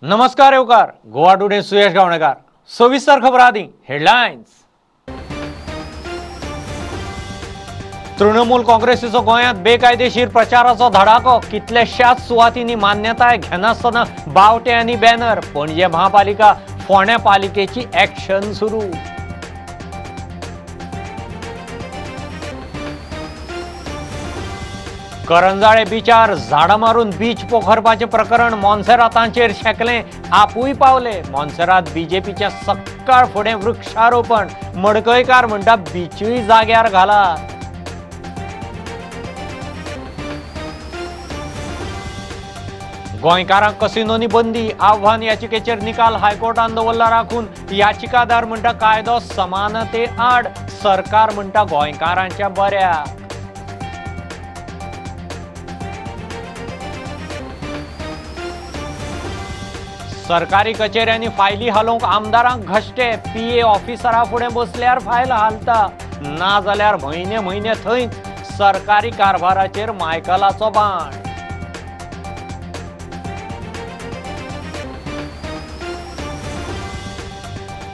नमस्कार येवकार गोवा टुडे सुयश गावणेकार सविस्तर खबर आदी हेडलायन्स। तृणमूल काँग्रेसीचो गोंयांत बेकायदेशीर प्रचाराचो धडाको कितल्याशाच सुवातींनी मान्यताय घेनासतना बावटे आनी बॅनर पणजे महापालिका फोंड्या पालिकेची ॲक्शन सुरू। करंजाळे बीचार झाडां मारून बीच पोखरपाचे प्रकरण मोन्सेरातांचेर शेकले आपूय पावले। मोन्सेरात बीजेपीच्या सक्काळ फुडें वृक्षारोपण मडकयकार म्हणटा बीचूय जाग्यार घाला। गोंयकारांक कसिनोनी बंदी आव्हान याचिकेचेर निकाल हायकोर्टान दवरला राखून याचिकादार म्हणटा कायदो समानते आड सरकार म्हणटा गोंयकारांच्या बऱ्याक। सरकारी कचेऱ्यांनी फायली हालोवंक आमदारांक घश्टे पीए ऑफिसरा फुडें बसल्यार फायल हालता ना जाल्यार म्हयने म्हयने थंयच सरकारी कारभाराचेर मायकलाचो बाण।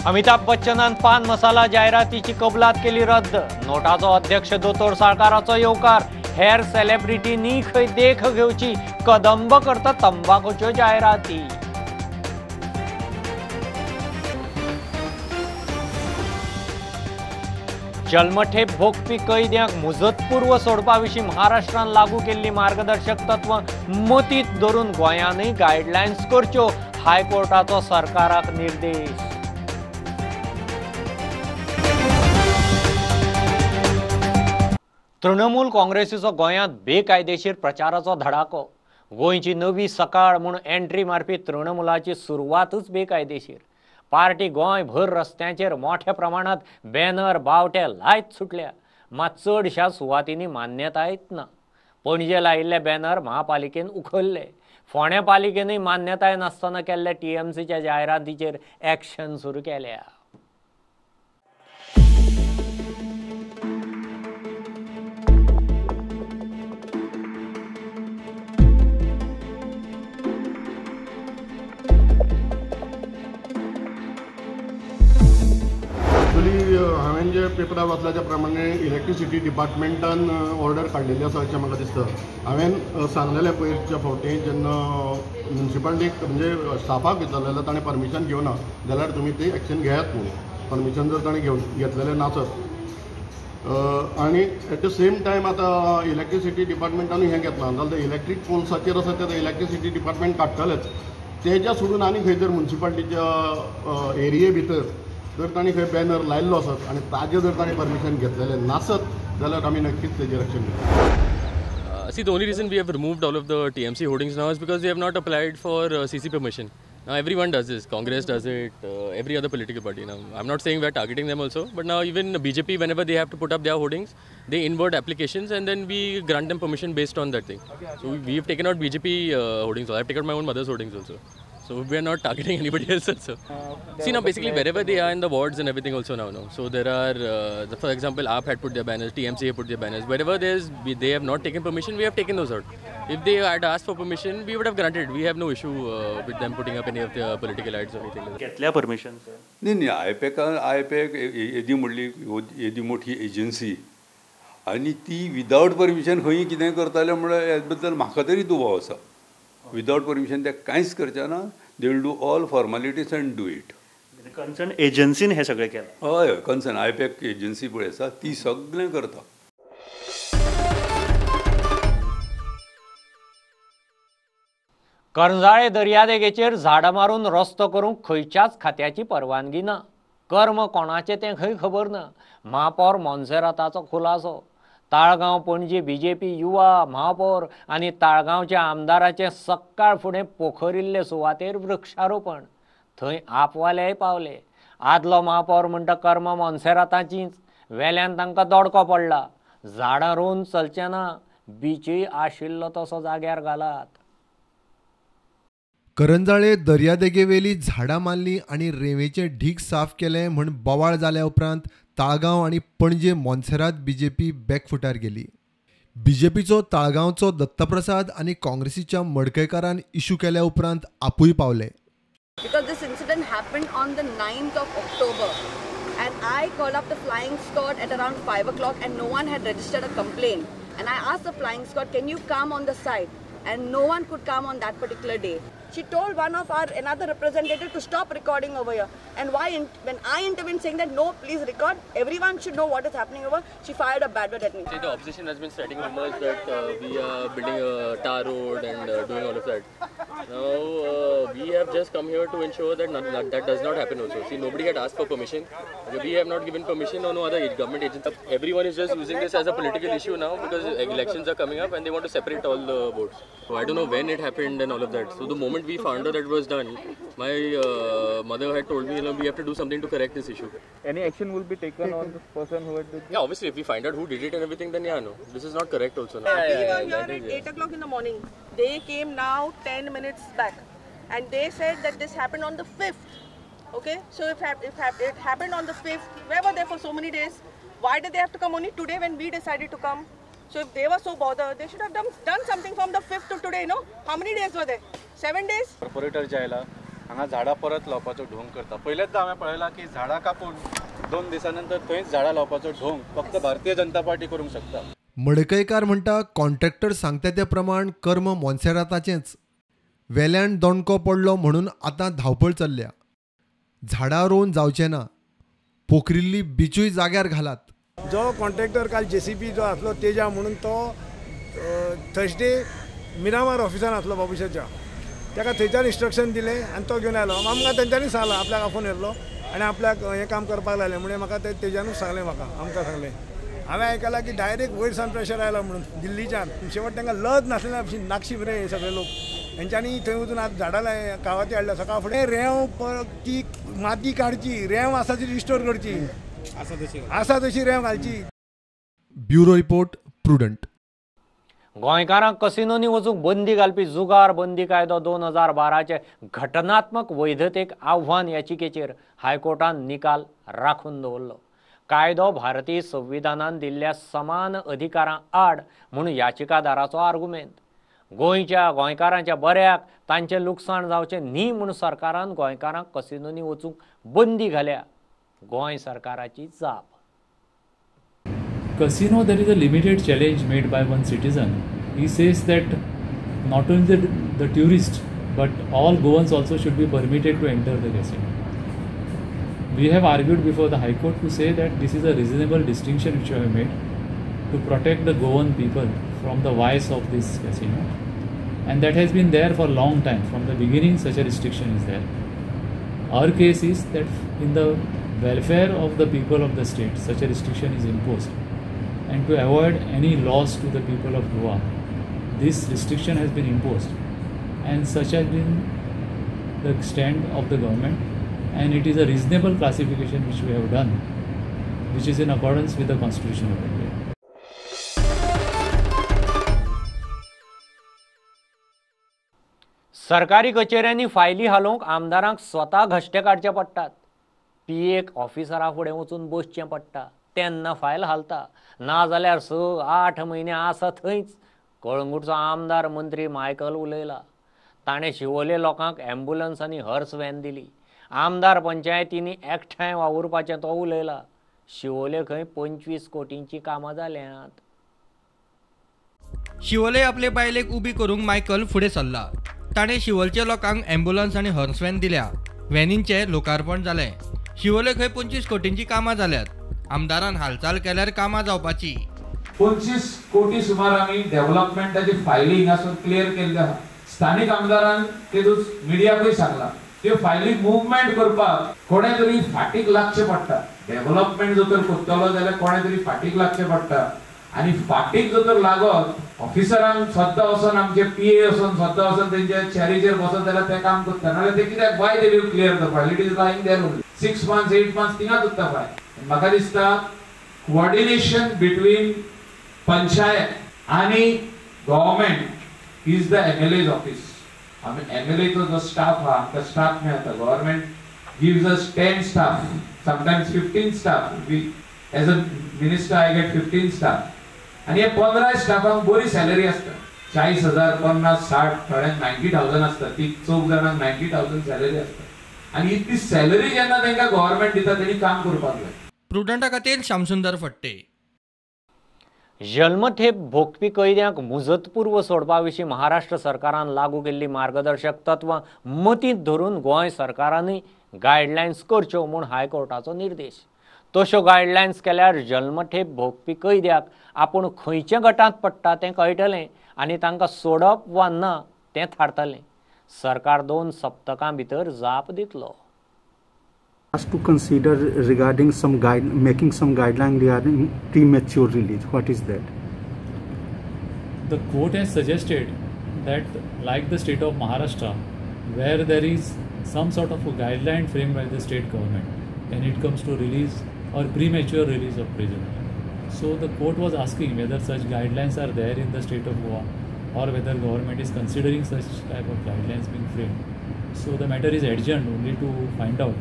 अमिताभ बच्चनान पान मसाला जायरातीची कबलात केली रद्द। नोटाचो अध्यक्ष दोतोर साळकाराचो येवकार हेर सेलिब्रिटींनी खंय देख घेवची कदंब करता तंबाखूच्यो जायराती। जल्मठेप भोगपी कैद्यांक मुजतपूर्व सोडपा विशीं महाराष्ट्रान लागू केल्ली मार्गदर्शक तत्वां मतींत धरून गोंयांतय गायडलायन्स करच्यो हायकोर्टाचो सरकाराक निर्देश। तृणमूल काँग्रेसीचो गोंयांत बेकायदेशीर प्रचाराचो धडाको। गोंयची नवी सकाळ म्हूण एंट्री मारपी तृणमूलाची सुरवातच बेकायदेशीर। पार्टी गोंयभर रस्त्यांचेर मोठ्या प्रमाणात बॅनर बावटे लायत सुटल्या मात चडशा सुवातींनी मान्यतायच ना। पणजे लायिल्ले बॅनर महापालिकेन उखल्ले। फोंड्या पालिकेनूय मान्यताय नासतना केल्ल्या टीएमसीच्या जायरातीचेर ॲक्शन सुरू केल्या। हांवें जे पेपरार वाचल्याच्या प्रमाणे इलेक्ट्रिसिटी डिपार्टमेंटान ऑर्डर काडिल्ली आसा अशें म्हाका दिसता। हांवें सांगलेलें पयरच्या फावटी जेन्ना म्युन्सिपालिटीक म्हणजे स्टाफाक विचारलें जाल्यार ताणें परमिशन घेवना जाल्यार तुमी ती एक्शन घेयात म्हणून। परमिशन जर ताणें घेतलेलें नासत आनी एट द सेम टायम आतां इलेक्ट्रिसिटी डिपार्टमेंटानूय हें घेतलां जाल्यार ते इलेक्ट्रीक पोल्साचेर आसा ते इलेक्ट्रिसिटी डिपार्टमेंट काडटलेच। तेज्या सोडून आनी खंय जर म्युन्सिपालिटीच्या एरिये भितर जर ताणी खंय बॅनर लायिल्लो आसत आनी ताजें जर ताणें परमिशन घेतलेलें नासत जाल्यार आमी नक्कीच तेजेर एक्शन घेतले। See, the only reason we have removed all of the TMC hoardings now is because we have not applied for CC permission. Now everyone does this. Congress does it, every other political party. Now I'm not saying we're targeting them also, but now even BJP, whenever they have to put up their hoardings, they invert applications and then we grant them permission based on that thing. So we've taken out BJP hoardings. I've taken out my own mother's hoardings also. So we are not targeting anybody else also. See, now basically wherever they are in the wards and everything also now. So there are, for example, AAP had put their banners, TMC had put their banners. Wherever they have not taken permission, we have taken those out. If they had asked for permission, we would have granted. We have no issue with them putting up any of their political ads or anything like that. घेतल्या permission? नाही आयपॅक येदी म्हणली येदी मोठी agency आनी ती without permission खंय कितें करताले म्हळ्यार हेजे बद्दल म्हाका तरी दुबाव आसा। विदाउट परमिशन ते कांयच करचे ना। They will do all formalities and do it. Concern एजन्सीन हे सगळें केलें? हय कन्सर्न आयपॅक एजन्सी पळय आसा ती सगळें करता। करंजाळे दर्यादेगेचेर झाडां मारून रस्तो करूंक खंयच्याच खात्याची परवानगी ना। कर्म कोणाचें तें खंय खबर ना। महापौर मोन्सेराताचो खुलासो। ताळगांव पणजी बीजेपी युवा महापौर आनी ताळगांवच्या आमदाराचें सक्काळ फुडें पोखरिल्ले सुवातेर वृक्षारोपण थंय आपवालेय पावले। आदलो महापौर म्हणटा कर्म मोन्सेराताचीच वेल्यान तांकां दोडको पडला। झाडां रोवन चलचें ना बीचय आशिल्लो तसो जाग्यार घालात। करंजाळे दर्यादेगेवेली झाडां मारली आनी रेंवेचे ढीग साफ केले म्हूण बोवाळ जाल्या उपरांत ताळगांव आनी पणजे मोन्सेरात बीजेपी बॅकफुटार गेली। बीजेपीचो ताळगांवचो दत्तप्रसाद आनी काँग्रेसीच्या मडकयकारान इशू केल्या उपरांत आपूय पावले। because this incident happened on the 9th of October and I called up the flying squad at around 5 o'clock and no one had registered a complaint, and I asked the flying squad, can you come on the site, and no one could come on that particular day. She told one of our another representative to stop recording over here, and when I intervened saying that no, please record, everyone should know what is happening over, she fired a bad word at me. See, the opposition has been spreading rumors that we are building a tar road and doing all of that. Now we have just come here to ensure that that does not happen also. See, nobody had asked for permission. We have not given permission or no other government agency. Everyone is just using this as a political issue now because elections are coming up and they want to separate all the votes. So I don't know when it happened and all of that. So the moment we found out that it was done, my mother had told me, we have to do something to correct this issue. Any action will be taken on the person who had did this? Yeah, obviously, if we find out who did it and everything, then yeah, no, this is not correct also. No? We were here at 8 o'clock in the morning. They came now 10 minutes back, and they said that this happened on the 5th. Okay, so if it happened on the 5th, where were they for so many days? Why did they have to come only today when we decided to come? So if they were so bothered, they should have done something from the 5th to today, no? How many days were they? 7 days? Corporator जे आयला हांगा झाडां परत लावपाचो ढोंग करता. पहिलेच हांवें पळयलां की झाडां कापून 2 दिसांनंतर थंयच झाडां लावपाचो ढोंग फक्त भारतीय जनता पार्टी करूंक शकता. मडकयकार म्हणटा कॉन्ट्रॅक्टर सांगता त्या प्रमाण कर्म मोन्सेराताचेंच. वेल्यान दोणको पडलो म्हणून आतां धांवपळ चल्ल्या. झाडां रोवन जावचें ना. पोखरिल्ली बिचूय जाग्यार घालात. जो कॉन्ट्रॅक्टर काल JCP जो आसलो तेजा म्हणून तो थर्सडे मिरामार ऑफिसान आसलो बाबुशाच्या. ताका थंयच्यान इंस्ट्रक्शन दिलें आनी तो घेवन आयलो. आमकां तेंच्यांनी सांगलां, आपल्याक फोन येयल्लो आनी आपल्याक हें काम करपाक लायलें म्हणून म्हाका तेज्यानूच सांगलें. आमकां सांगलें. हांवें आयकलां की डायरेक्ट वयर सावन प्रेशर आयला म्हणून दिल्लीच्यान. शेवट तांकां लज नासलेल्या भशेन नागशी बरें हे सगळे लोक. हेंच्यांनी थंय वचून आतां झाडां कावाती हाडल्या. सकाळ फुडें रेंव ती माती काडची, रेंव आसा ती रिस्टोर करची, आसा तशी रेंव घालची. Bureau report prudent. गोंयकारांक कसिनोनी वचूंक बंदी घालपी जुगार बंदी कायदो 2012चे घटनात्मक वैधतेक आव्हान याचिकेचेर हायकोर्टान निकाल राखून दवरलो. कायदो भारतीय संविधानान दिल्ल्या समान अधिकारां आड म्हूण याचिकादाराचो आर्ग्युमेंट. गोंयच्या गोंयकारांच्या बऱ्याक तांचें लुकसाण जावचें न्ही म्हूण सरकारान गोंयकारांक कसिनोनी वचूंक बंदी घाल्या. गोंय सरकाराची जाप. Casino, there is a limited challenge made by one citizen. He says that not only the tourists but all Goans also should be permitted to enter the casino. We have argued before the High Court to say that this is a reasonable distinction which we have made to protect the Goan people from the vice of this casino, and that has been there for a long time. From the beginning such a restriction is there. Our case is that in the welfare of the people of the state such a restriction is imposed, and to avoid any loss to the people of Goa, this restriction has been imposed, and such has been the stand of the government, and it is a reasonable classification which we have done, which is in accordance with the Constitution of India. सरकारी कचेऱ्यांनी फायली हालोवंक आमदारांक स्वता घश्टे काडचे पडटात. PA ऑफिसरा फुडें वचून बसचें पडटा, तेन्ना फायल हालता. ना जाल्यार 6-8 म्हयने आसा थंयच. कळंगूटचो आमदार मंत्री मायकल उलयला. ताणें शिवोले लोकांक ॲम्ब्युलन्स आनी हर्स व्हॅन दिली. आमदार पंचायतींनी एकठांय वावुरपाचें तो उलयला. शिवोले खंय 25 कोटींची कामां जाल्यांत. शिवोले आपले बायलेक उबी करूंक मायकल फुडें सरला. ताणें शिवोलच्या लोकांक ॲम्ब्युलन्स आनी हॉर्स व्हॅन दिल्या. व्हॅनींचें लोकार्पण जालें. शिवोले खंय 25 कोटींची कामां जाल्यात. आमदारान हालचाल केल्यार कामां जावपाची. 25 कोटी सुमार आमी डेव्हलपमेंटाची फायली हिंगासून क्लियर केल्ली आहा. स्थानिक आमदारान तेदूच मिडियाकूय सांगला त्यो फायली मुवमेंट करपाक कोणे तरी फाटीक लागचें पडटा. डेव्हलपमेंट जर तर करतलो जाल्यार कोणे तरी फाटीक लागचें पडटा. आनी फाटीक जर तर लागत ऑफिसरांक स्वता वचून आमचे PA वचून स्वता वचून तेंच्या चॅरीचेर बसत जाल्यार ते काम करता. नाल्यार ते कित्याक why they will clear the file. It is lying there only. 6 months 8 months थिंगाच उरता फायल. म्हाका दिसता कोऑर्डिनेशन बिटवीन पंचायत आणि government is the MLA's office. आमी MLAचो जो स्टाफ हा आमकां स्टाफ मेळटा. Government gives us 10 staff, sometimes 15 staff. As a minister I get 15 staff. आणि हे 15 स्टाफांक बरी सॅलरी आसता. 40,000 50,000 60 थोड्यांक 90,000 आसता. ती 4 जाणांक 90,000 सॅलरी आसता. आनी इतली सॅलरी जेन्ना तांकां गव्हर्नमेंट दिता तेणी काम करपाक जाय. प्रुडंटा खातीर श्यामसुंदर फडते. जल्मठेप भोगपी कैद्यांक मुजतपूर्व सोडपा विशीं महाराष्ट्र सरकारान लागू केल्ली मार्गदर्शक तत्वां मतींत धरून गोंय सरकारानूय गायडलायन्स करच्यो म्हूण हायकोर्टाचो निर्देश. तश्यो गायडलायन्स केल्यार जल्मठेप भोगपी कैद्याक आपूण खंयच्या गटांत पडटा तें कळटलें आनी तांकां सोडप वा ना तें थारतलें. सरकार 2 सप्तकां भितर जाप दितलो. Has to consider regarding making some guideline regarding premature release. What is that? The court has suggested that, like the state of Maharashtra, where there is some sort of a guideline framed by the state government when it comes to release or premature release of prisoner. So the court was asking whether such guidelines are there in the state of Goa or whether government is considering such type of guidelines being framed. So the matter is adjourned only to find out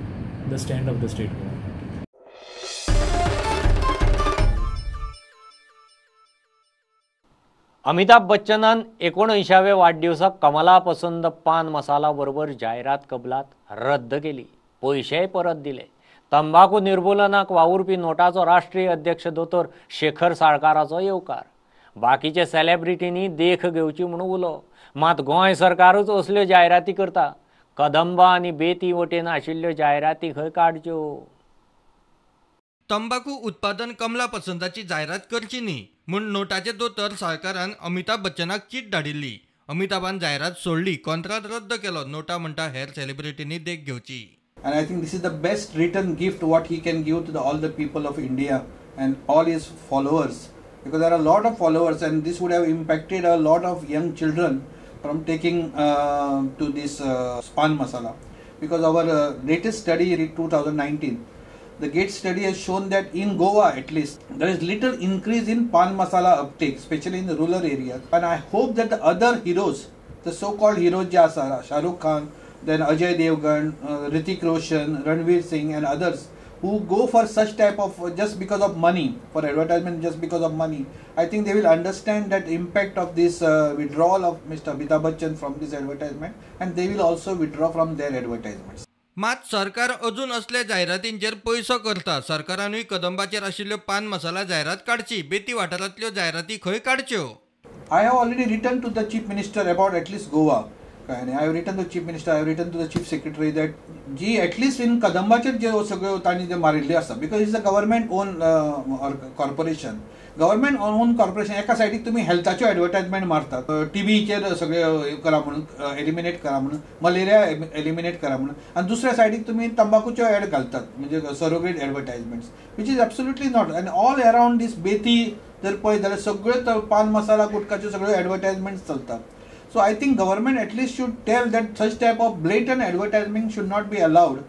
the stand of the state government. Amitabh बच्चनान 79व्या वाडदिवसाक Kamala पसंद पान मसाला बरोबर जायरात कबलात रद्द केली. पयशेय परत दिले. तंबाखू निर्मूलनाक वावुरपी नोटाचो राष्ट्रीय अध्यक्ष दोतोर शेखर साळकाराचो येवकार. बाकीचे सेलेब्रिटींनी देख घेवची म्हणून उलो. मात गोंय सरकारूच असल्यो जायराती करता. कदंबा आनी बेती वटेन आशिल्ल्यो जायराती खंय काडच्यो. तंबाखू उत्पादन कमला पसंदाची जायरात करची न्ही म्हूण नोटाचे दोतोर साळकारान अमिताभ बच्चनाक चीट धाडिल्ली. अमिताभान जायरात सोडली. कॉन्ट्रॅक्ट रद्द केलो. नोटा म्हणटा हेर सेलिब्रिटींनी देख घेवची. And I think this is the best return gift what he can give to all the people of India and all his followers, because there are a lot of followers and this would have impacted a lot of young children from taking to this pan masala, because our latest study in 2019, the GATE study has shown that in Goa at least there is little increase in pan masala uptake, especially in the rural areas. And I hope that the other heroes, the so-called heroes jasa Shah Rukh Khan, then Ajay Devgan, Hrithik Roshan, Ranveer Singh and others who go for such type of just because of money, for advertisement just because of money, I think they will understand that impact of this withdrawal of Mr. Amitabh Bachchan from this advertisement, and they will also withdraw from their advertisements. मात सरकार अजून असल्या जायरातींचेर पयसो करता. सरकारानूय कदंबाचेर आशिल्ल्यो पान मसाला जायरात काडची. बेती वाठारांतल्यो जायराती खंय काडच्यो. I have already written to the Chief Minister about at least Goa. And I have written to the Chief Minister, I have written to the Chief Secretary that G at least in कदंबाचेर जे सगळ्यो तांणी जे मारिल्ले आसा, because it's a government owned corporation. Government on corporation एका सायडीक तुम्ही हेल्थाच्यो advertisement मारतात, टीबीचेर सगळे करा म्हणून, एलिमिनेट करा म्हणून, मलेरिया एलिमिनेट करा म्हणून, आणि दुसऱ्या सायडीक तुम्ही तंबाखूच्यो एड घालतात, म्हणजे surrogate advertisements, which is absolutely not. And all around दीस बेती जर पळयत जाल्यार सगळ्यो पान मसाला गुटखाच्यो सगळ्यो एडवर्टायजमेंट्स चलतात. So I think government at least should tell that such type of blatant advertising should not be allowed.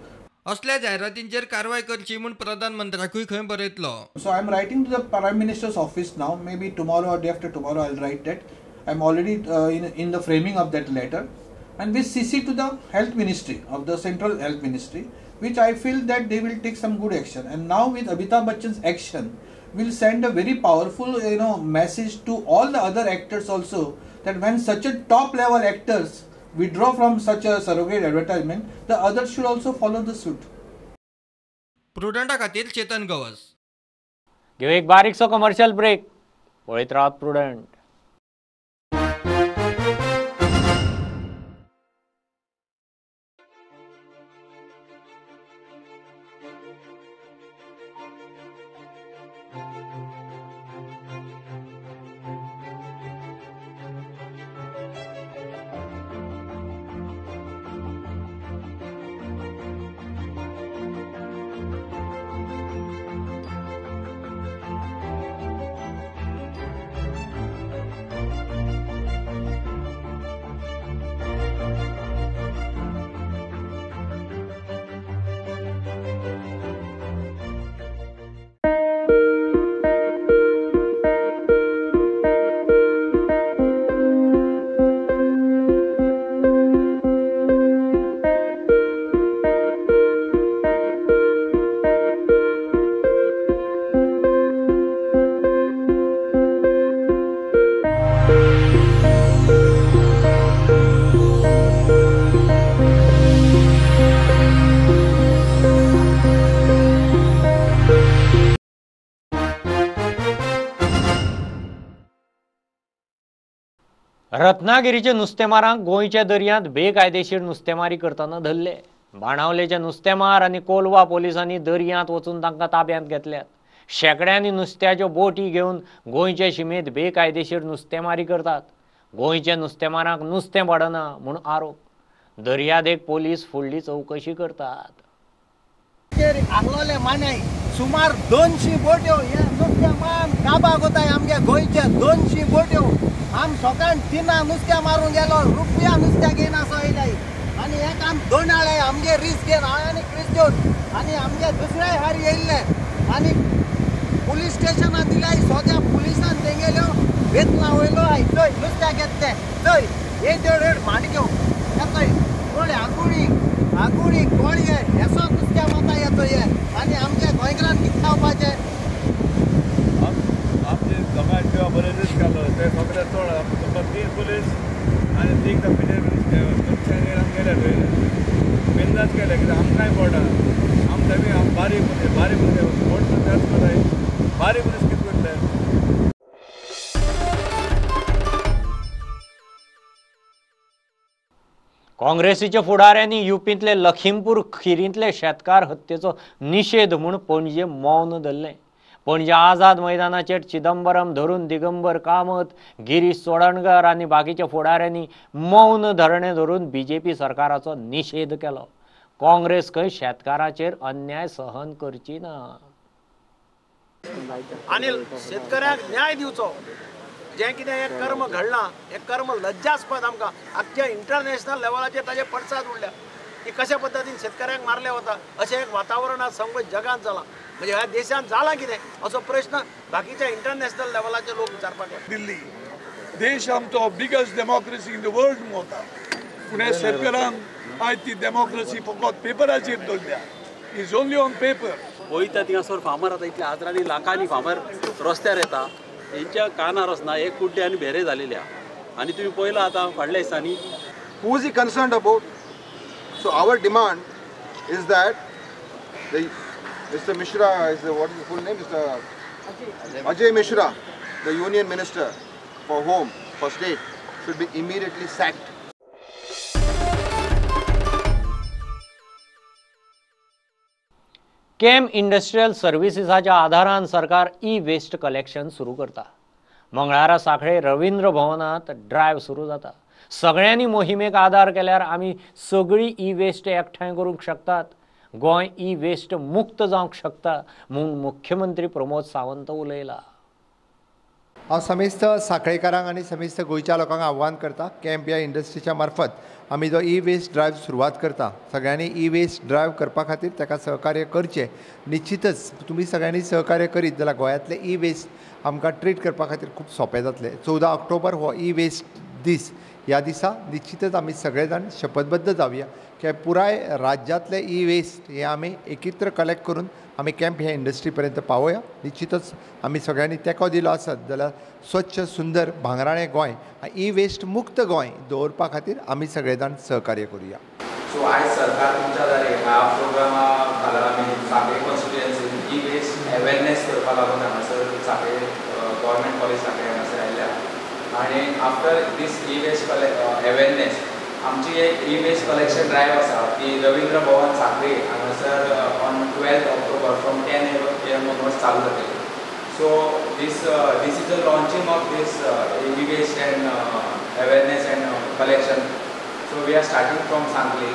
असल्या जायरातींचेर कारवाय करची म्हूण प्रधानमंत्र्याकूय खंय बरयतलो. So I am writing to the Prime Minister's office now. Maybe tomorrow or day after tomorrow I will write that. I am already in the framing of that letter, and we CC to the Health Ministry of the Central Health Ministry, which I feel that they will take some good action. And now with Amitabh Bachchan's action, will send a very powerful message to all the other actors also, that when such a top level actors withdraw from such a surrogate advertisement, the others should also follow the suit. प्रुडंटा खातीर चेतन गवस. घेऊ एक बारीकसो commercial break. पळयत Rawat prudent. रत्नागिरीचे नुस्तेमारांक गोंयच्या दर्यांत बेकायदेशीर नुस्तेमारी करतना धरले. बाणावलेच्या नुस्तेमार आनी कोलवा पोलिसांनी दर्यांत वचून तांकां ताब्यांत घेतल्यात. शेकड्यांनी नुस्त्याच्यो बोटी घेवन गोंयचे शिमेत बेकायदेशीर नुस्तेमारी करतात. गोंयच्या नुस्तेमारांक नुस्तें पडना म्हूण आरोप. दर्यादेग पोलीस फुडली चौकशी करतात. आसलोले मानाय सुमार 200 बोट्यो हे नुस्तेमान काबार कोताय आमगे गोंयचे 200 बोट्यो. आम सकाळ 3 नुस्तें मारूंक गेलो रुपया नुस्तें घेयना असो येयलाय आनी हे काम दोनाळे आमगे रिस्क घेवन हांव आनी क्रिस्टोन आनी आमगे दुसऱ्याय हार येयल्ले आनी पुलीस स्टेशनात दिल्याय सोद्या पुलिसान तेंगेल्यो वेतना वयलो थंय नुस्तें घेतले थंय हे देड माणक्यो येतोय कोळे आगुडी कोळये हेसो नुस्तें माता येतो हे आनी आमच्या गोंयकारांक कितें खावपाचें आमचे दोगांय किंवा बरे दीस घालो ते सगळे चड फकत 3 पुलीस आनी 3 मनशांनी गेले थंय बिंदास केले कित्याक आमकांय पडटा आमकां बारीक मोठ त्याच कोताय बारीक मनीस कितें करतले. काँग्रेसीच्या फुडाऱ्यांनी युपींतले लखीमपूर खिरींतले शेतकार हत्येचो निषेध म्हूण पणजे मौन धरलें. पणजे आझाद मैदानाचेर चिदंबरम धरून दिगंबर कामत, गिरीश चोडणकर आनी बाकीच्या फुडाऱ्यांनी मौन धरणे धरून बीजेपी सरकाराचो निषेध केलो. काँग्रेस खंय शेतकाराचेर अन्याय सहन करची ना आनी शेतकऱ्याक न्याय दिवचो. जे कितें हे कर्म घडलां हे कर्म लज्जास्पद आमकां आख्या इंटरनॅशनल लेवलाचेर ताजे पडसाद उरल्या की कशा पद्दतीन शेतकऱ्यांक मारले वता अशें एक वातावरण आज समज जगांत जालां. म्हणजे ह्या देशांत जालां कितें असो प्रश्न बाकीच्या इंटरनॅशनल लेवलाचे लोक विचारपाक लागले. दिल्ली देश आमचो biggest democracy in the world म्हणटा पूण हे शेतकऱ्यांक आयज ती डेमोक्रेसी फकत पेपराचेर दवरल्या. Is only on paper. वयता थिंगासर फार्मर आतां इतल्या हजारांनी लाखांनी फार्मर रस्त्यार येता तेंच्या कानार वचना एक कुड्डे आनी भेरे जालेले आहा आनी तुमी पळयलां आतां फाटल्या दिसांनी who is he concerned about? So our demand is that the Mr. Mishra is what is the full name? Mr. Ajay Mishra, the Union Minister for Home, for State, should be immediately sacked. केम industrial सर्व्हिसेसाच्या आधारान सरकार E waste collection सुरू करता. मंगळारा सांखळे रवींद्र भवनात drive सुरू जाता. सगळ्यांनी मोहिमेक आदार केल्यार आमी सगळी ई वेस्ट एकठांय करूंक शकतात. गोंय ई वेस्ट मुक्त जावंक शकता म्हूण मुख्यमंत्री प्रमोद सावंत उलयला. हांव समेस्त सांखळेकारांक आनी समेस्त गोंयच्या लोकांक आव्हान करता कॅम्प ह्या इंडस्ट्रीच्या मार्फत आमी जो ई वेस्ट ड्रायव्ह सुरवात करता. सगळ्यांनी ई वेस्ट ड्रायव्ह करपा खातीर ताका सहकार्य करचें. निश्चितच तुमी सगळ्यांनी सहकार्य करीत जाल्यार गोंयांतले ई वेस्ट आमकां ट्रीट करपा खातीर खूब सोंपें जातलें. 14 ऑक्टोबर हो ई वेस्ट दीस. ह्या दिसा निश्चितच आमी सगळे जाण शपथबद्ध जावया की पुराय राज्यांतले ई वेस्ट हे आमी एकत्र कलेक्ट करून आमी कॅम्प ह्या इंडस्ट्री पर्यंत पावया. निश्चितच आमी सगळ्यांनी तेंको दिलो आसत जाल्यार स्वच्छ सुंदर भांगराळें गोंय ई वेस्ट मुक्त गोंय दवरपा खातीर आमी सगळे जाण सहकार्य करुया. सो आयज सरकार तुमच्या जारी ह्या प्रोग्रामा खाला आमी सांखळे कॉन्स्टिट्युएन्सीन ई वेस्ट अवेरनेस करपा लागून हांगासर सांखळे गव्हर्मेंट कॉलेज सांखळे हांगासर आयल्या आनी आफ्टर दीस ई वेस्ट अवेरनेस आमची एक ई वेस्ट कलेक्शन ड्रायव्ह आसा ती रवींद्र भवन सांखळे हांगासर on 12 October from 10 AM onwards चालू जातली. So this is the launching of this e waste and awareness and collection. So we are starting from Sankhli.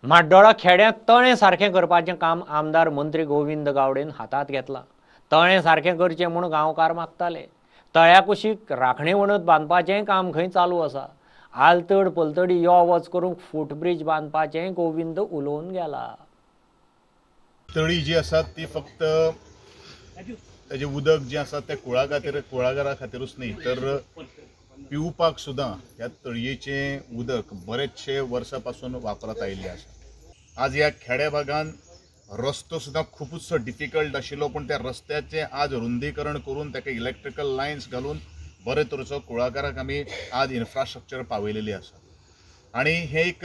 म्हाड्डोळा खेड्यांत तळें सारकें करपाचें काम आमदार मंत्री गोविंद गावडेन हातांत घेतलां. तळें सारकें करचें म्हूण गांवकार मागताले. तळ्या कुशीक राखणे वणत बांदपाचेंय काम खंय चालू आसा. आलतड पलतडी यो वच करूंक फूटब्रीज बांदपाचेंय गोविंद उलोवन गेला. तळी जी आसा ती फक्त ताजें उदक जें आसा तें कुळागरां खातीरूच न्ही तर पिवपाक सुद्दां ह्या तळयेचें उदक बरेचशे वर्सां पासून वापरत आयिल्लें आसा. आज ह्या खेड्या भागांत रस्तो सुद्दां खुबूच डिफिकल्ट आशिल्लो पूण त्या रस्त्याचें आज रुंदीकरण करून ताका इलेक्ट्रिकल लायन्स घालून बरे तरेचो कुळागराक आमी आज इन्फ्रास्ट्रक्चर पावयलेली आसा. आनी हे एक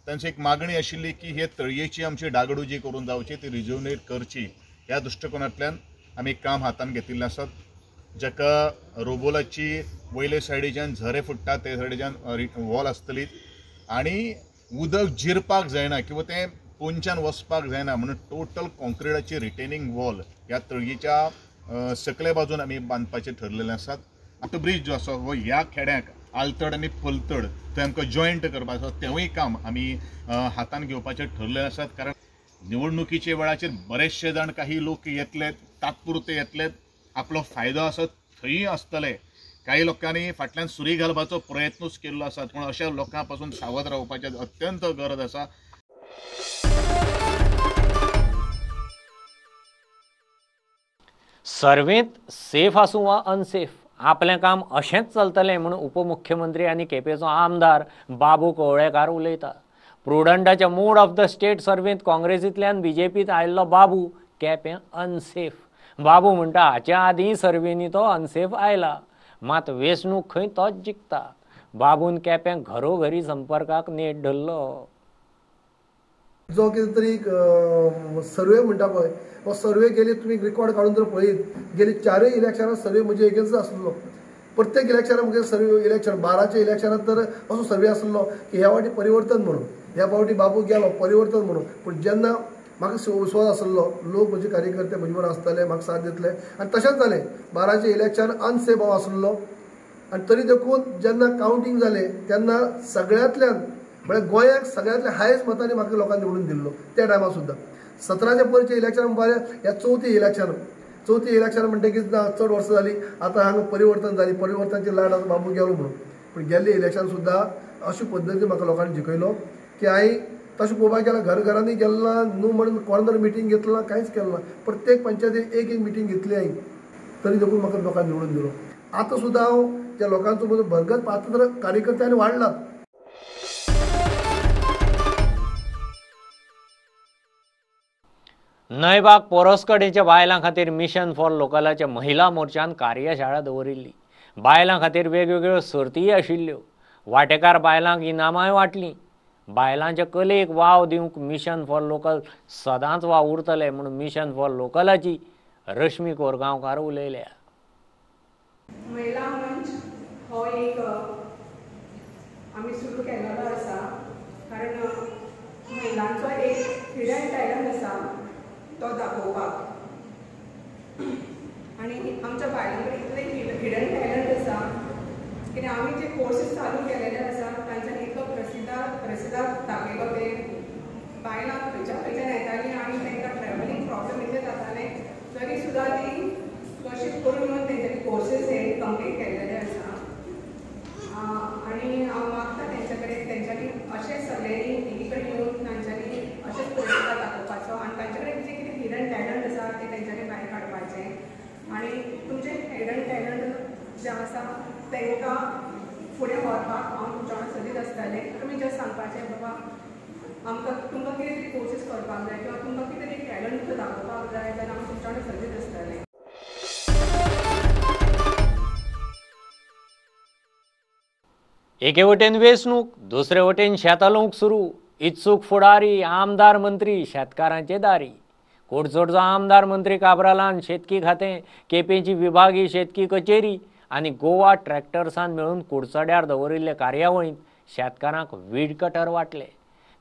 तांची एक मागणी आशिल्ली की हे तळयेची आमची डागडुजी करून जावची ती रिज्युनेट करची ह्या दृश्टिकोनांतल्यान आमी काम हातान घेतिल्लें आसात जाका रोबोलाची वयले सायडीच्यान झरे फुट्टा ते सायडीच्यान वॉल आसतली आनी उदक जिरपाक जायना किंवा तें पोंच्यान वचपाक जायना म्हणून टोटल कॉन्क्रिटाची रिटेनिंग वॉल ह्या तळयेच्या सकले बाजून आमी बांदपाचें ठरलेलें आसात. आतां ब्रिज जो आसा हो ह्या खेड्याक आलतड आनी पलतड थंय आमकां जॉयंट करपाचो आसा तेवूय काम आमी हातान घेवपाचें ठरलेलें आसात. कारण निवडणुकीच्या वेळाचेर बरेचशे जाण काही लोक येतले तात्पुरते येतले आपलो फायदो आसा थंय आसतले. काही लोकांनी फाटल्यान सुरी घालपाचो प्रयत्नूच केल्लो आसा पूण अशा लोकां पासून सावध रावपाची अत्यंत गरज आसा. सर्वेंत सेफ आसूं वा अनसेफ आपलें काम अशेंच चलतलें म्हणून उपमुख्यमंत्री आनी केपेंचो आमदार बाबू कवळेकार उलयता. प्रुडंटाच्या मूड ऑफ द स्टेट सर्वेंत काँग्रेसींतल्यान बीजेपीत आयिल्लो बाबू केपें अनसेफ. बाबू म्हणटा हाच्या आदीं सर्वेंनी तो अनसेफ आयला मात वेंचणूक खंय तोच जिखता. बाबून केपें घरोघरी संपर्काक नेट धरलो. जो कितें तरी सर्वे म्हणटा पळय हो सर्वे गेले तुमी रिकॉर्ड काडून जर पळयत गेली 4 इलेक्शनां सर्वे म्हणजे एगेन्स्ट आसलो. प्रत्येक इलेक्शनाक म्हणजे सर्वे इलेक्शन 12च्या इलेक्शनात तर असो सर्वे आसलो की ह्या फावटी परिवर्तन म्हणून ह्या फावटी बाबू गेलो परिवर्तन म्हणून. पूण जेन्ना म्हाका विश्वास आसलो लोक म्हजे कार्यकर्ते म्हजे बरोबर आसतले म्हाका साथ दितले आनी तशेंच जालें. 12चें इलेक्शन अनसेफ हांव आसलो आनी तरी देखून जेन्ना कावंटींग जालें तेन्ना सगळ्यांतल्यान म्हणजे गोंयाक सगळ्यांतल्या हायस्ट मतांनी म्हाका लोकांनी निवडून दिल्लो त्या टायमार सुद्दां. 17च्या पयलींच्या इलेक्शनाक बरें ह्या चवथी इलेक्शन म्हणटकीच चड वर्सां जालीं आतां हांगा परिवर्तन जाली परिवर्तनाची लाट आतां बाबू गेलो म्हणून. पूण गेल्ले इलेक्शन सुद्दां अशे पद्दतीन म्हाका लोकांनी जिखयलो की हांवें तशें पळोवपाक गेल्यार घरघरांनी गेलो ना न्हू म्हणून कॉर्नर मिटींग घेतलो ना कांयच केलो ना. प्रत्येक पंचायतीक एक मिटींग घेतली हांवें तरी देखून म्हाका लोकांनी निवडून दिलो. आतां सुद्दां हांव त्या लोकांचो म्हजो भरगत पात्र कार्यकर्त्यांनी वाडलात. नयबाग पोरसकडेच्या बायलां खातीर मिशन फॉर लोकलाच्या महिला मोर्चान कार्यशाळा दवरिल्ली. बायलां खातीर वेगवेगळ्यो सर्तीय आशिल्ल्यो. वांटेकार बायलांक इनामांय वांटलीं. बायलांच्या कलेक वाव दिवंक मिशन फॉर लोकल सदांच वावुरतलें म्हणून मिशन फॉर लोकलाची रश्मी कोरगांवकार उलयल्या. महिला मंच हो एक आमी सुरू केलेलो आसा कारण महिलांचो एक हिडन टॅलंट आसा तो दाखोवपाक आनी आमच्या बायलां कडेन इतलें हिडन टॅलंट आसा की आमी जे कोर्सीस चालू केलेले आसा तांच्यानी इतलो प्रसिद्धाक दाखयलो ते बायलां खंयच्यान येतालीं आनी तांकां ट्रॅवलिंग प्रॉब्लम इतले जाताले तरी सुद्दां ती कशी करून तेंच्यानी कोर्सीस हे कंप्लीट केलेले आसा. आनी हांव मागता तेंच्या कडेन तेंच्यांनी अशेंच सगळ्यांनी एकी कडेन येवन तांच्यांनी अशेंच प्रसिद्धाक दाखोवपाचो आनी तांचे कडेन जे कितें हिडन टॅलंट आसा ते तेंच्यांनी भायर काडपाचें आनी तुमचें हिडन टॅलंट जें आसा तांकां फुडें व्हरपाक हांव तुमच्या वांगडा सदीत आसतलें. तुमी जस्ट सांगपाचें बाबा आमकां तुमकां कितें तरी कोर्सीस करपाक जाय किंवा तुमकां कितें तरी टॅलंट दाखोवपाक जाय जाल्यार हांव तुमच्या वांगडा सदीत आसतलें. एके वटेन वेंचणूक दुसरे वटेन शेतालूंक सुरू. इत्सूक फुडारी आमदार मंत्री शेतकारांचे दारी. कोडचोडचो आमदार मंत्री काब्रालान शेतकी खातें केपेंची विभागीय शेतकी कचेरी आनी गोवा ट्रॅक्टर्सान मेळून कुडचड्यार दवरिल्ले कार्यावळींत शेतकारांक वीड कटर वाटले.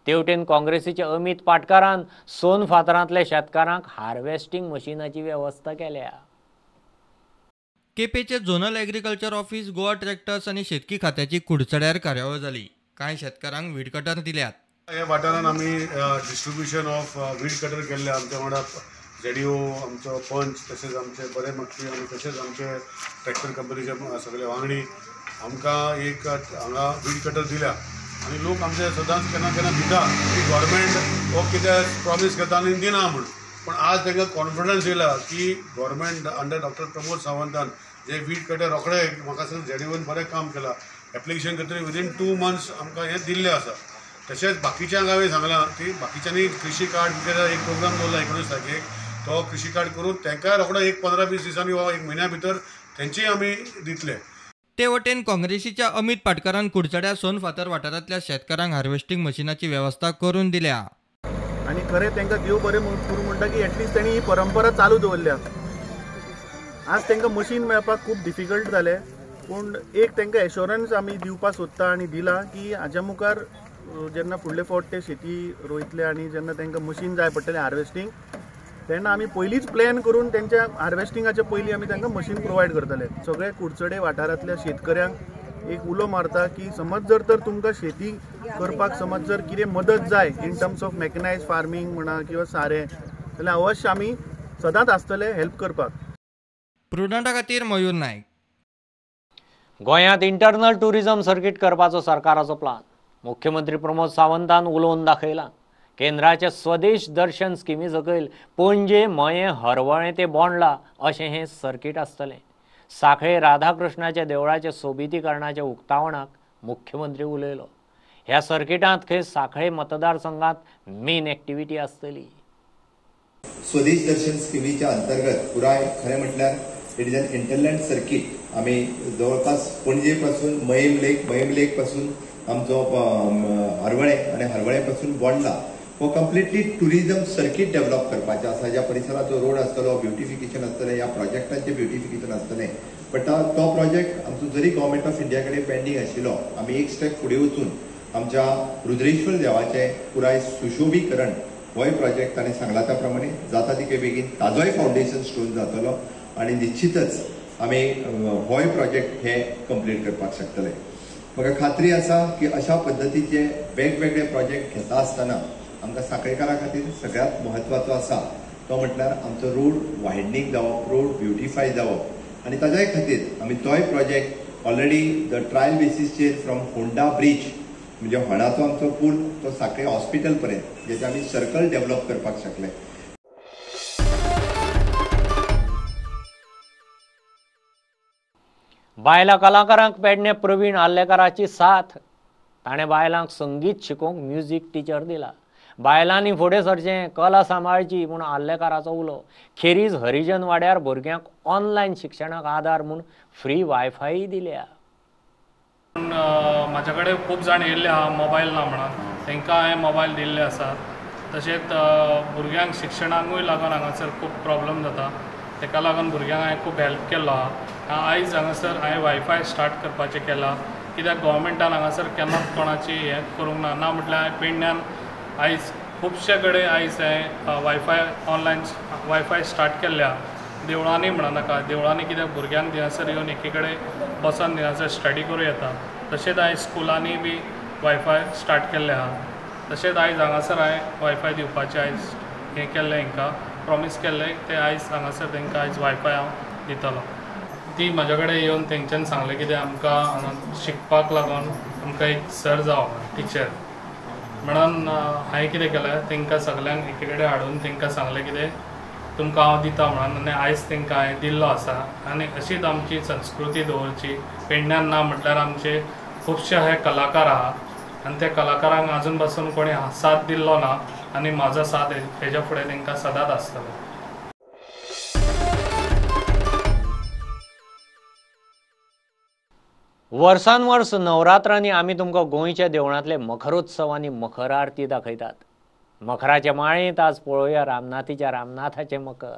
तेवटेन काँग्रेसीचे अमित पाटकारान सोन फातरांतल्या शेतकारांक हार्वेस्टिंग मशिनाची वेवस्था केल्या. केपेचे zonal agriculture office Goa tractors आनी शेतकी खात्याची कुडचड्यार कार्यावळ जाली. कांय शेतकारांक वीड कटर दिल्यात. ह्या वाठारान आमी डिस्ट्रिब्युशन ऑफ वीड कटर केल्ले आमच्या वांगडा जेडीओ आमचो पंच तशेंच आमचे बरे मक्ती आनी तशेंच आमचे ट्रॅक्टर कंपनीचे सगळे वांगडी आमकां एक हांगा वीड कटर दिल्या आनी लोक आमचे सदांच केन्ना केन्ना दिता की गव्हर्मेंट हो कितें प्रॉमीस करता आनी दिना म्हणून. पण आज तांकां कॉन्फिडन्स येयला की गव्हर्मेंट अंडर डॉक्टर प्रमोद सावंतान जे वीड कटर रोखडे म्हाका सांग जेडीओन बरें काम केलां. एप्लिकेशन करतकीर विदीन 2 months आमकां हें दिल्लें आसा. तशेंच बाकीच्यांक हांवें सांगलां की बाकीच्यांनी कृषी कार्ड एक प्रोग्राम दवरला 19 तारखेक तो कृषी कार्ड करून तांकां रोखडो एक 15-20 दिसांनी वा एक म्हयन्या भितर तेंचेय आमी दितले. ते वटेन काँग्रेसीच्या अमित पाटकारान कुडचड्या सोन फातर वाठारांतल्या शेतकारांक हार्वेस्टिंग मशिनाची वेवस्था करून दिल्या. आनी खरें तांकां देव बरें करूं म्हणटा की एटलिस्ट तेणी ही परंपरा चालू दवरल्या. आज तांकां मशीन मेळपाक खूब डिफिकल्ट जालें, पूण एक तांकां एश्योरन्स आमी दिवपाक सोदता आनी दिला की हाच्या मुखार जेन्ना फुडले फावट ते शेती रोयतले आनी जेन्ना तांकां मशीन जाय पडटलें हार्वेस्टींग, तेन्ना आमी पयलींच प्लॅन करून तेंच्या हार्वेस्टिंगाच्या पयलीं आमी तांकां मशीन प्रोवायड करतले. सगळे कुडचडे वाठारांतल्या शेतकऱ्यांक एक उलो मारता की समज जर तर तुमकां शेती करपाक समज जर कितें मदत जाय इन टर्म्स ऑफ मॅकनायज फार्मींग म्हणा किंवा सारें, जाल्यार अवश्य आमी सदांच आसतले हेल्प करपाक. प्रुडंटा खातीर मयूर नायक. गोंयांत इंटरनल टुरिझम सर्कीट करपाचो सरकाराचो प्लान. मुख्यमंत्री प्रमोद सावंतान उलोवन दाखयला. केंद्राच्या स्वदेश दर्शन स्किमी सकयल पणजे, मयें, हरवळें ते बोंडला अशें हें सर्कीट आसतलें. सांखळे राधाकृष्णाच्या देवळाच्या सोबितीकरणाच्या उक्तावणाक मुख्यमंत्री उलयलो. ह्या सर्किटांत खंय सांखळे मतदारसंघात मेन एक्टिविटी आसतली. स्वदेश दर्शन स्किमीच्या अंतर्गत पुराय खरें म्हटल्यार इट इज एन इंटरलँड सर्कीट. आमी जवळपास पणजे पासून मयम लेक पासून आमचो हरवळें आनी हरवळें पासून बोंडला हो कम्प्लिटली टुरिझम सर्कीट डेव्हलप करपाचें आसा. ज्या परिसराचो रोड आसतलो, ब्युटिफिकेशन आसतलें, ह्या प्रोजेक्टांचें ब्युटिफिकेशन आसतलें. बट तो प्रोजेक्ट आमचो जरी गव्हर्मेंट ऑफ इंडिया कडेन पेंडींग आशिल्लो, आमी एक स्टेप फुडें वचून आमच्या रुद्रेश्वर देवाचें पुराय सुशोभीकरण होय प्रोजेक्ट ताणें सांगला त्या प्रमाणे जाता तितके बेगीन ताजोय फावंडेशन स्टोन जातलो आनी निश्चितच आमी होय प्रोजेक्ट हे कंप्लीट करपाक शकतले. म्हाका खात्री आसा की अशा पद्दतीचे वेगवेगळे प्रोजेक्ट घेता आसतना आमकां सांखळेकारां खातीर सगळ्यांत म्हत्वाचो आसा तो म्हटल्यार आमचो रोड वायडनींग जावप, रोड ब्युटिफाय जावप. आनी ताज्याय खातीर आमी तोय प्रोजेक्ट ऑलरेडी द ट्रायल बेसिसचेर फ्रॉम होंडा ब्रिज म्हणजे होणाचो आमचो पूल तो सांखळे हॉस्पिटल पर्यंत जेचे आमी सर्कल डेव्हलप करपाक शकले. बायला कलाकारांक पेडणे प्रवीण आल्लेकाराची साथ. ताणें बायलांक संगीत शिकोवंक म्युझिक टिचर दिला. बायलांनी फुडें सरचें, कला सांबाळची म्हूण आल्लेकाराचो उलो. खेरीज हरिजन वाड्यार भुरग्यांक ऑनलायन शिक्षणाक आदार म्हूण फ्री वायफाय दिल्या. म्हाजे कडेन खूब जाण येयल्ले आहा मोबायल ना म्हणून, तांकां हांवें मोबायल दिल्ले आसा. तशेंच भुरग्यांक शिक्षणाकूय लागून हांगासर खूब प्रॉब्लम जाता, ताका लागून भुरग्यांक हांवें खूब हेल्प केलो आहा. आयज हांगासर हांवें वायफाय स्टार्ट करपाचें केलां, कित्याक गोवोरमेंटान हांगासर केन्नाच कोणाची हें करूंक ना म्हटल्यार हांवें पेडण्यान आयज खुबशे कडेन आयज हांवें वायफाय ऑनलायन वायफाय स्टार्ट केल्ल्या. देवळांनी म्हणा नाका, देवळांनी कित्याक भुरग्यांक दिनासर येवन एके कडेन बसून दिनासर स्टडी करूं येता. तशेंच आयज स्कुलांनी बी वायफाय स्टार्ट केल्ले आहा. तशेंच आयज हांगासर हांवें वायफाय दिवपाचें आयज हें केल्लें, हांकां प्रॉमीस केल्लें ते आयज हांगासर तांकां आयज वायफाय हांव दितलो. ती म्हाजे कडेन येवन तेंच्यांनी सांगलें कितें आमकां हांगा शिकपाक लागून आमकां एक सर जावं टिचर म्हणून हांवें कितें केलें, तांकां सगल्यांक एके कडेन हाडून तांकां सांगलें कितें तुमकां हांव दिता म्हणून. आनी आयज तांकां हांवें दिल्लो आसा. आनी अशीच आमची संस्कृती दवरची. पेडण्यान ना म्हटल्यार आमचे खुबशे हे कलाकार आहा आनी त्या कलाकारांक आजून पासून कोणी साथ दिल्लो ना आनी म्हाजो साथ हेच्या फुडें तांकां सदांच आसतलो. वर्सान वर्स नवरात्रांनी आमी तुमकां गोंयच्या देवळांतले मखरोत्सवांनी मखर आरती दाखयतात. मखराच्या माळेंत आज पळोवया रामनाथीच्या रामनाथाचे मकर.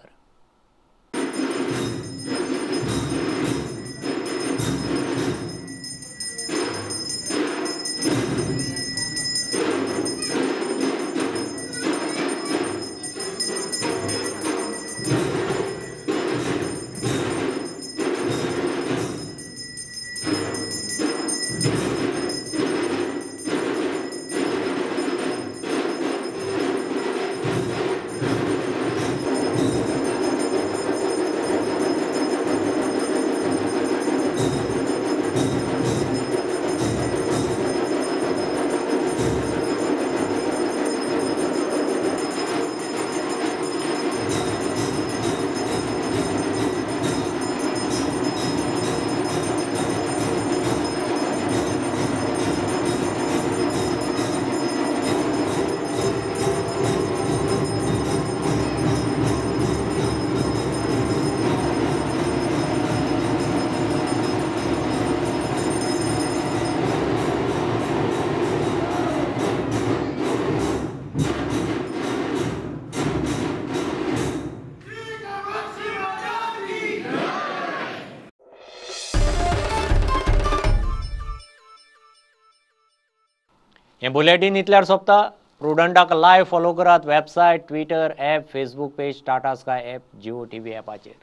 हें बुलेटीन इतल्यार सोंपता. प्रुडंटाक लायव्ह फॉलो करात. Website, Twitter, app, Facebook page, Tata sky app, Jio TV ॲपाचेर.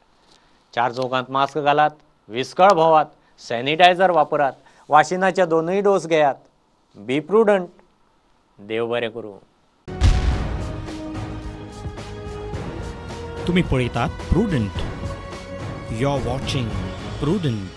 चार चौकांत मास्क घालात, विस्कळ भोवात, सॅनिटायझर वापरात, वाशिनाचे 2 डोस घेयात. बी प्रुडंट. देव बरें करूं. तुम्ही पळयतात Prudent. You are watching prudent.